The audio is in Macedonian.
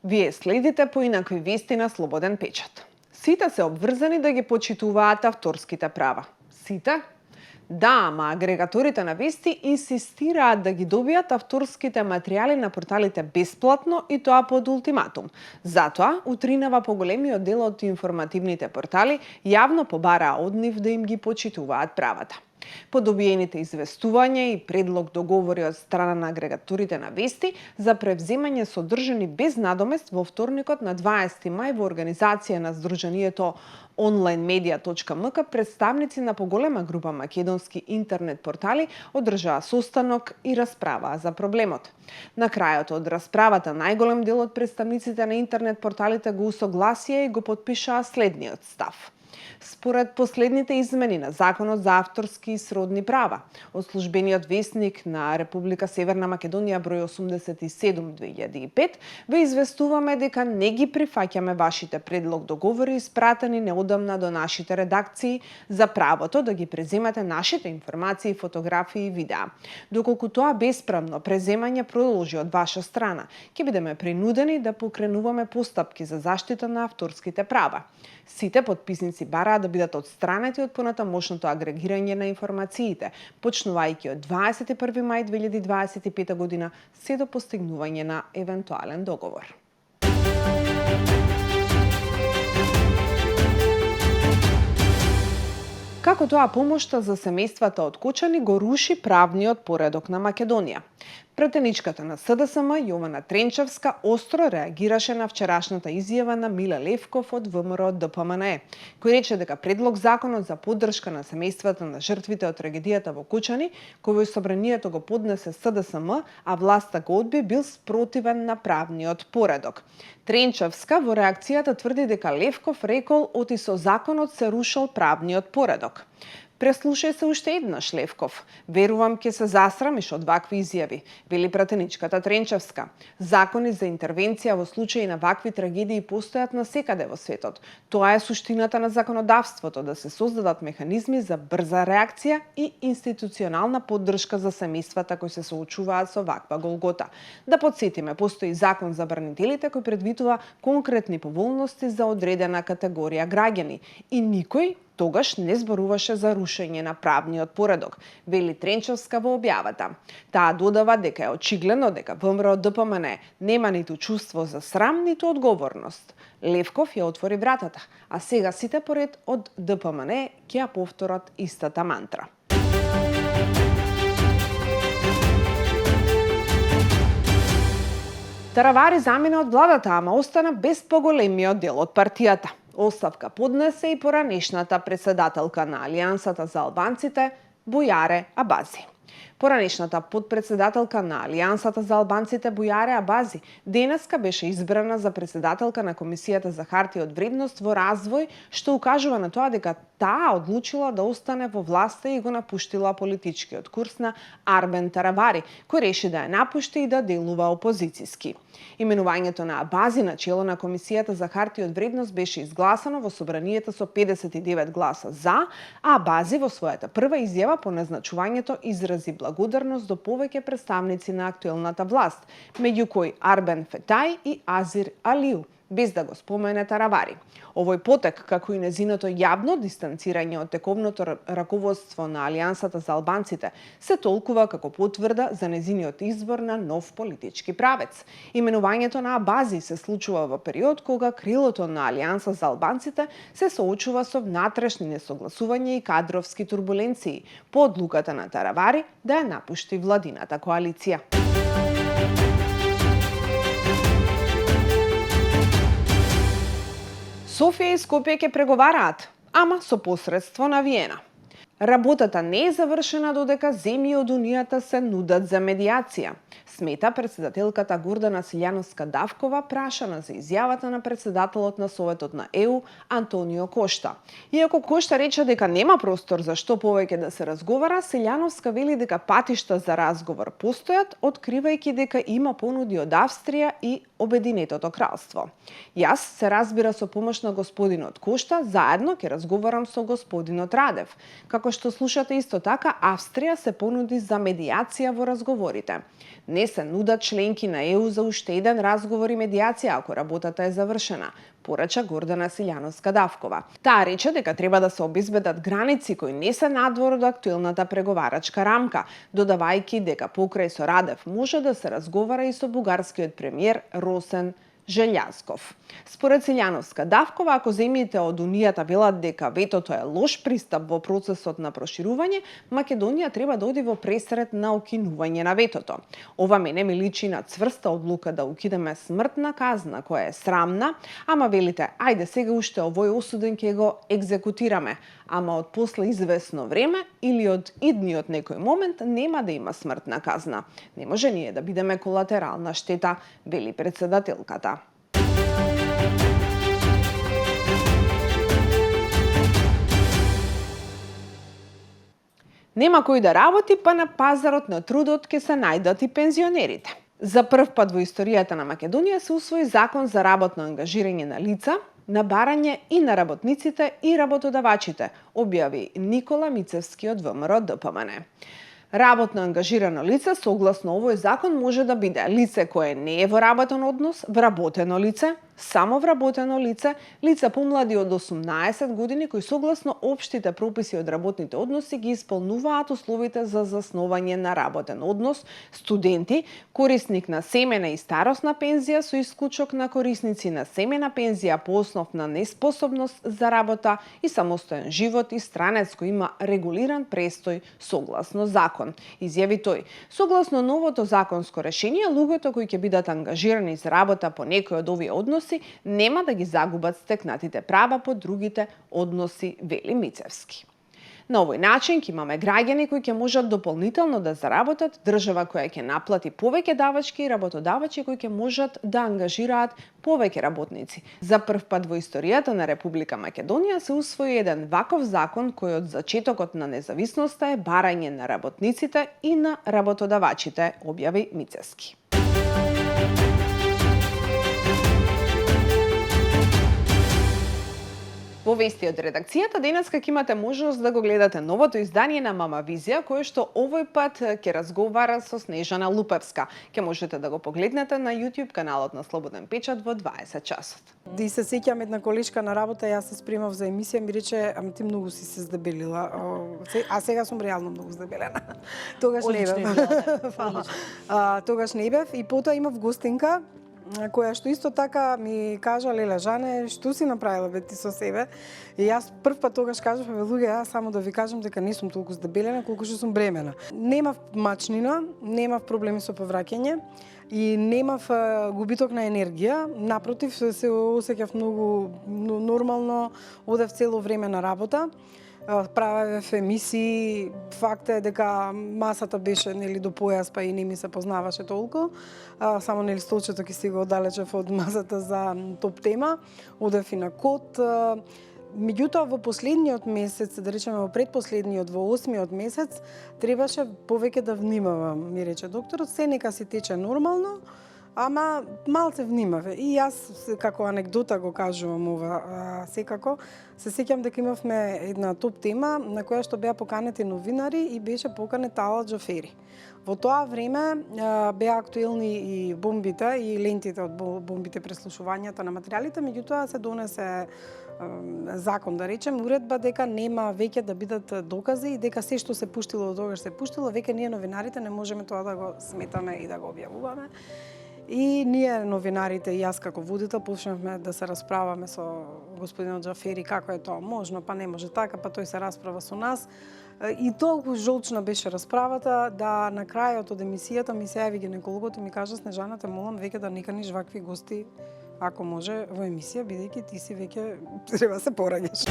Вие следите поинакви вести на Слободен печат. Сите се обврзани да ги почитуваат авторските права. Сите? Да, ама агрегаторите на вести инсистираат да ги добијат авторските материјали на порталите бесплатно и тоа под ултиматум. Затоа, утринава поголемиот дел од информативните портали јавно побараа од нив да им ги почитуваат правата. По добиените известувања и предлог договори од страна на агрегаторите на вести за превземање содржани без надомест во вторникот на 20 мај во организација на Сдруженијето onlinemedia.mk представници на поголема група македонски интернет портали одржаа состанок и расправаа за проблемот. На крајот од расправата најголем дел од представниците на интернет порталите го усогласија и го потпишаа следниот став. Според последните измени на Законот за авторски и сродни права од Службениот весник на Република Северна Македонија број 87/2005, ве известуваме дека не ги прифаќаме вашите предлог договори испратени неодамна до нашите редакции за правото да ги преземате нашите информации, фотографии и видеа. Доколку тоа бесправно преземање продолжи од ваша страна, ќе бидеме принудени да покренуваме постапки за заштита на авторските права. Сите потписници бараат да бидат отстранети од понатамошното агрегирање на информациите, почнувајќи од 21 мај 2025 година, се до постигнување на евентуален договор. Како тоа помошта за семејствата од Кочани го руши правниот поредок на Македонија? Претеничката на СДСМ Јована Тренчевска остро реагираше на вчерашната изјава на Миле Левков од ВМРО ДПМНЕ, кој рече дека предлог законот за поддршка на семејствата на жртвите од трагедијата во Кочани, кој во собранието го поднесе СДСМ, а власта го одби, бил спротивен на правниот поредок. Тренчевска во реакцијата тврди дека Левков рекол оти со законот се рушил правниот поредок. Преслушај се уште еднаш, Левков. Верувам ќе се засрамиш од вакви изјави, вели пратеничката Тренчевска. Закони за интервенција во случаи на вакви трагедии постојат насекаде во светот. Тоа е суштината на законодавството, да се создадат механизми за брза реакција и институционална поддршка за семејствата кои се соочуваат со ваква голгота. Да потсетиме, постои закон за бранителите кој предвидува конкретни поволности за одредена категорија граѓани и никој тогаш не зборуваше за рушење на правниот поредок, вели Тренчевска во објавата. Таа додава дека е очигледно дека ВМРО ДПМНЕ нема ниту чувство за срам, ниту одговорност. Левков ја отвори вратата, а сега сите поред од ДПМНЕ ќе ја повторат истата мантра. Таравари замина од владата, ама остана без поголемиот дел од партијата. Оставка поднесе и поранешната председателка на Алијансата за албанците Бујаре Абази. Поранешната подпредседателка на Алијансата за албанците Бујаре Абази денеска беше избрана за председателка на Комисијата за хартија од вредност во развој, што укажува на тоа дека таа одлучила да остане во власта и го напуштила политичкиот курс на Арбен Таравари, кој реши да ја напушти и да делува опозициски. Именувањето на Абази на чело на Комисијата за хартија од вредност беше изгласано во собранието со 59 гласа за, а Абази во својата прва изјава по назначувањето изрази благодарност до повеќе представници на актуелната власт, меѓу кои Арбен Фетај и Азир Алиу, без да го спомене Таравари. Овој потек, како и незиното јавно дистанцирање од тековното раководство на Алијансата за албанците, се толкува како потврда за незиниот избор на нов политички правец. Именувањето на Абази се случува во период кога крилото на Алијанса за албанците се соочува со внатрешни несогласувања и кадровски турбуленции по одлуката на Таравари да ја напушти владината коалиција. Софија и Скопје ќе преговараат, ама со посредство на Виена. Работата не е завршена додека земји од Унијата се нудат за медијација, смета председателката Гордана Силјановска-Давкова, прашана за изјавата на председателот на Советот на ЕУ Антонио Кошта. Иако Кошта рече дека нема простор за што повеќе да се разговара, Силјановска вели дека патишта за разговор постојат, откривајќи дека има понуди од Австрија и Обединетото кралство. Јас се разбира со помош на господинот Кошта, заедно ќе разговарам со господинот Радев. Како што слушате исто така, Австрија се понуди за медијација во разговорите. Не се нудат членки на ЕУ за уште еден разговор и медијација ако работата е завршена, порача Гордана Силјановска-Давкова. Таа рече дека треба да се обезбедат граници кои не се надвор од актуелната преговарачка рамка, додавајќи дека покрај со Радев може да се разговара и со бугарскиот премиер Росен Желјазков. Според Силјановска-Давкова, ако земјите од Унијата велат дека ветото е лош пристап во процесот на проширување, Македонија треба да оди во пресрет на укинување на ветото. Ова мене ми личи на цврста одлука да укидеме смртна казна, која е срамна, ама велите, ајде сега уште овој осуден ќе го екзекутираме, ама од после извесно време или од идниот некој момент нема да има смртна казна. Не може ние да бидеме колатерална штета, вели председателката. Нема кој да работи, па на пазарот на трудот ќе се најдат и пензионерите. За прв пат во историјата на Македонија се усвои закон за работно ангажирање на лица, на барање и на работниците и работодавачите, објави Никола Мицевски од ВМРО ДПМН. Работно ангажирано лице согласно овој закон може да биде лице кое не е во работен однос, вработено лице, само вработено лице, лица помлади од 18 години кои согласно општите прописи од работните односи ги исполнуваат условите за заснување на работен однос, студенти, корисник на семена и старосна пензија со исклучок на корисници на семена пензија по основ на неспособност за работа и самостоен живот и странец кој има регулиран престој согласно закон. Изјави тој. Согласно новото законско решение, луѓето кои ќе бидат ангажирани за работа по некој од овие односи нема да ги загубат стекнатите права по другите односи, вели Мицевски. На овој начин ќе имаме граѓани кои ќе можат дополнително да заработат, држава која ќе наплати повеќе давачки и работодавачи кои ќе можат да ангажираат повеќе работници. За прв пат во историјата на Република Македонија се усвои еден ваков закон кој од зачетокот на независноста е барање на работниците и на работодавачите, објави Мицевски. Во вести од редакцијата денеска ќе имате можност да го гледате новото издание на Мама Визија, кое што овој пат ќе разговара со Снежана Лупевска. Ќе можете да го погледнете на YouTube каналот на Слободен печат во 20 часот. Ди се сеќам една колешка на работа, јас се спремав за емисија, ми рече, ама ти многу си се здебелила. А сега сум реално многу здебелена. Тогаш не бев. Тогаш не бев и потоа имав гостинка која што исто така ми кажа, леле Жане, што си направила бе ти со себе? И јас прв пат тогаш кажав, бе луѓе, јас само да ви кажам дека не сум толку здебелена колку што сум бремена. Немав мачнина, немав проблеми со повраќање и немав губиток на енергија. Напротив, се осеќав многу нормално, одев цело време на работа. Правев емисии, факт е дека масата беше нели до појас, па и не ми се познаваше толку. Само нели столчето ќе си го оддалечев од масата за топ тема. Одев и на код. Меѓутоа во последниот месец, да речеме во предпоследниот, во 8-миот месец, требаше повеќе да внимавам, ми рече докторот, се нека си тече нормално, ама малце внимаве. И јас, како анекдота го кажувам ова, секако, се сеќам дека имавме една топ тема на која што беа поканети новинари и беше поканет Ала Џафери. Во тоа време беа актуелни и бомбите и лентите од бомбите, преслушувањата на материјалите, меѓутоа се донесе закон, да речем, уредба дека нема веќе да бидат докази и дека се што се пуштило од тогаш се пуштило, веќе ние новинарите не можеме тоа да го сметаме и да го објавуваме. И ние новинарите и јас како водител почнавме да се расправаме со господинот Џафери како е тоа можно, па не може така, па тој се расправа со нас. И толку жолчна беше расправата да на крајот од емисијата ми се јави гинекологот и ми кажа: Снежана, те молам веќе да не каниш вакви гости, ако може, во емисија, бидејќи ти си веќе треба се пораѓаш.